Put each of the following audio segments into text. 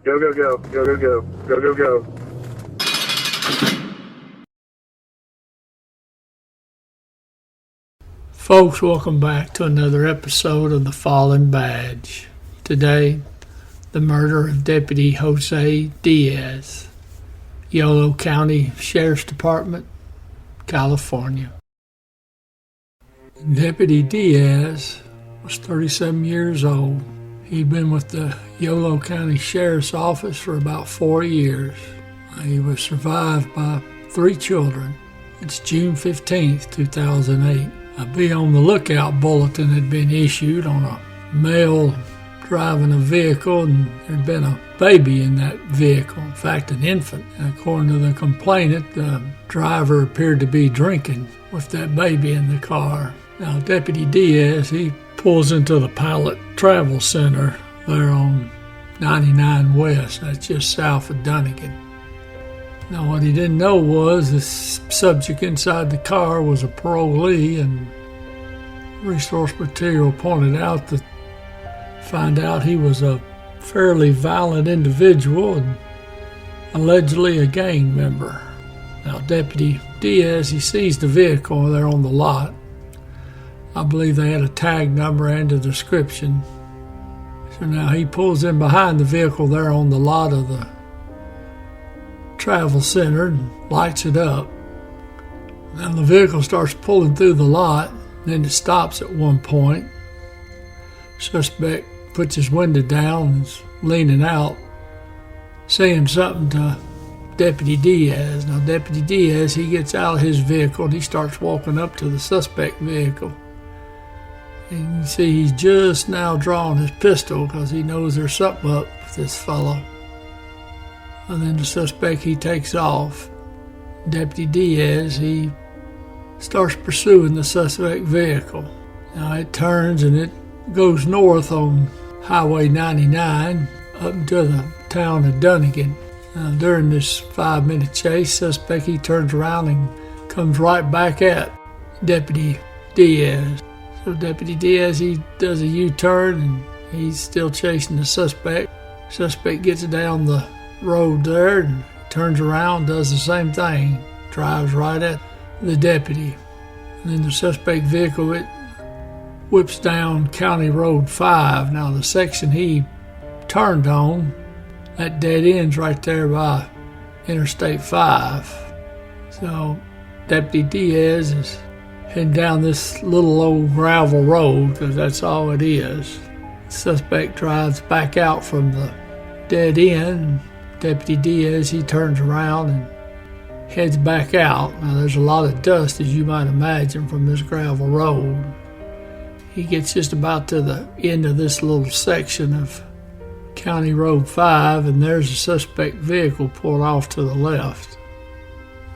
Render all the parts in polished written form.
Go, go, go. Go, go, go. Go, go, go. Folks, welcome back to another episode of The Fallen Badge. Today, the murder of Deputy Jose Diaz, Yolo County Sheriff's Department, California. Deputy Diaz was 37 years old. He'd been with the Yolo County Sheriff's Office for about 4 years. He was survived by 3 children. It's June 15th, 2008. A Be on the Lookout bulletin had been issued on a male driving a vehicle, and there had been a baby in that vehicle, in fact an infant. And according to the complainant, the driver appeared to be drinking with that baby in the car. Now Deputy Diaz, he pulls into the Pilot Travel Center there on 99 West, that's just south of Dunigan. Now what he didn't know was the subject inside the car was a parolee, and resource material pointed out that find out he was a fairly violent individual and allegedly a gang member. Now Deputy Diaz, he sees the vehicle there on the lot. I believe they had a tag number and a description. So now he pulls in behind the vehicle there on the lot of the travel center and lights it up. Then the vehicle starts pulling through the lot, and then it stops at one point. Suspect puts his window down and is leaning out, saying something to Deputy Diaz. Now Deputy Diaz, he gets out of his vehicle and he starts walking up to the suspect vehicle. And you can see he's just now drawing his pistol because he knows there's something up with this fellow. And then the suspect, he takes off. Deputy Diaz, he starts pursuing the suspect vehicle. Now it turns and it goes north on Highway 99 up into the town of Dunigan. Now, during this 5-minute chase, suspect, he turns around and comes right back at Deputy Diaz. So Deputy Diaz, he does a U-turn and he's still chasing the suspect. Suspect gets down the road there and turns around, does the same thing, drives right at the deputy. And then the suspect vehicle, it whips down County Road 5. Now the section he turned on, that dead ends right there by Interstate 5. So Deputy Diaz is heading down this little old gravel road because that's all it is. The suspect drives back out from the dead end. Deputy Diaz, he turns around and heads back out. Now there's a lot of dust, as you might imagine, from this gravel road. He gets just about to the end of this little section of County Road 5, and there's a suspect vehicle pulled off to the left.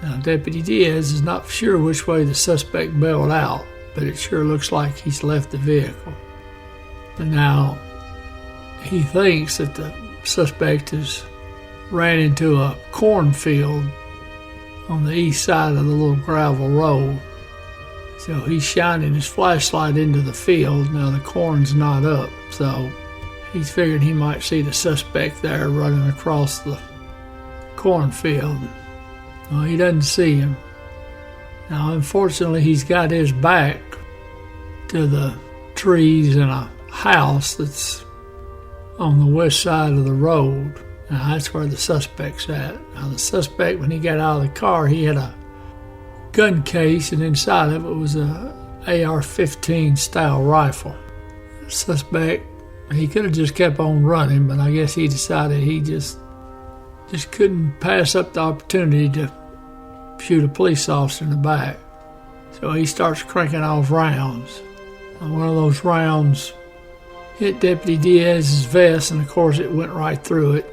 Now Deputy Diaz is not sure which way the suspect bailed out, but it sure looks like he's left the vehicle. But now he thinks that the suspect has ran into a cornfield on the east side of the little gravel road. So he's shining his flashlight into the field. Now the corn's not up, so he's figured he might see the suspect there running across the cornfield. Well, he doesn't see him. Now unfortunately he's got his back to the trees and a house that's on the west side of the road. Now that's where the suspect's at. Now the suspect, when he got out of the car, he had a gun case, and inside of it was a AR-15 style rifle. The suspect, he could have just kept on running, but I guess he decided he just couldn't pass up the opportunity to shoot a police officer in the back. So he starts cranking off rounds. And one of those rounds hit Deputy Diaz's vest, and of course it went right through it.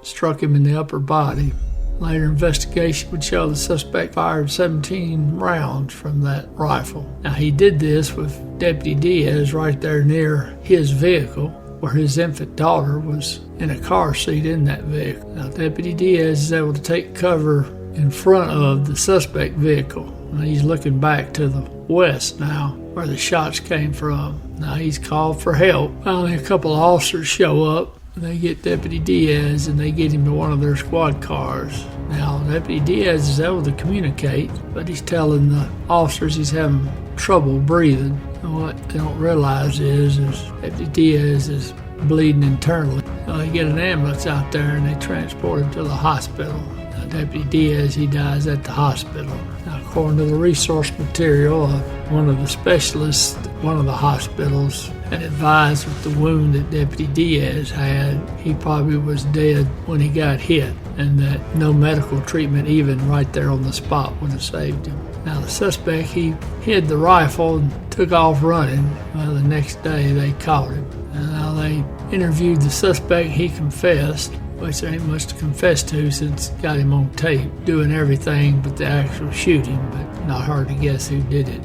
Struck him in the upper body. Later investigation would show the suspect fired 17 rounds from that rifle. Now he did this with Deputy Diaz right there near his vehicle, where his infant daughter was in a car seat in that vehicle. Now Deputy Diaz is able to take cover in front of the suspect vehicle. And he's looking back to the west now, where the shots came from. Now he's called for help. Finally a couple of officers show up, they get Deputy Diaz and they get him to one of their squad cars. Now, Deputy Diaz is able to communicate, but he's telling the officers he's having trouble breathing. And what they don't realize is Deputy Diaz is bleeding internally. They get an ambulance out there and they transport him to the hospital. Now, Deputy Diaz, he dies at the hospital. Now, according to the resource material, one of the specialists at one of the hospitals had advised with the wound that Deputy Diaz had, he probably was dead when he got hit, and that no medical treatment even right there on the spot would have saved him. Now, the suspect, he hid the rifle and took off running. Well, the next day they caught him. And now they interviewed the suspect. He confessed, which there ain't much to confess to since got him on tape doing everything but the actual shooting, but not hard to guess who did it.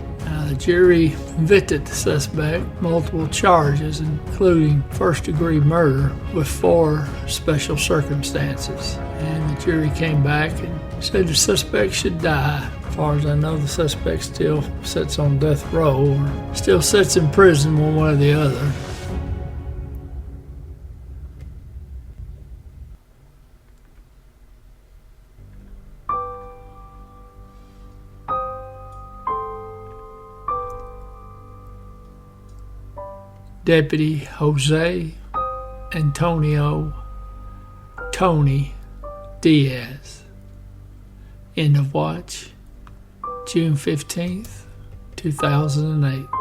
The jury convicted the suspect multiple charges, including first-degree murder with 4 special circumstances. And the jury came back and said the suspect should die. As far as I know, the suspect still sits on death row or still sits in prison one way or the other. Deputy Jose Antonio Tony Diaz. End of watch, June 15th, 2008.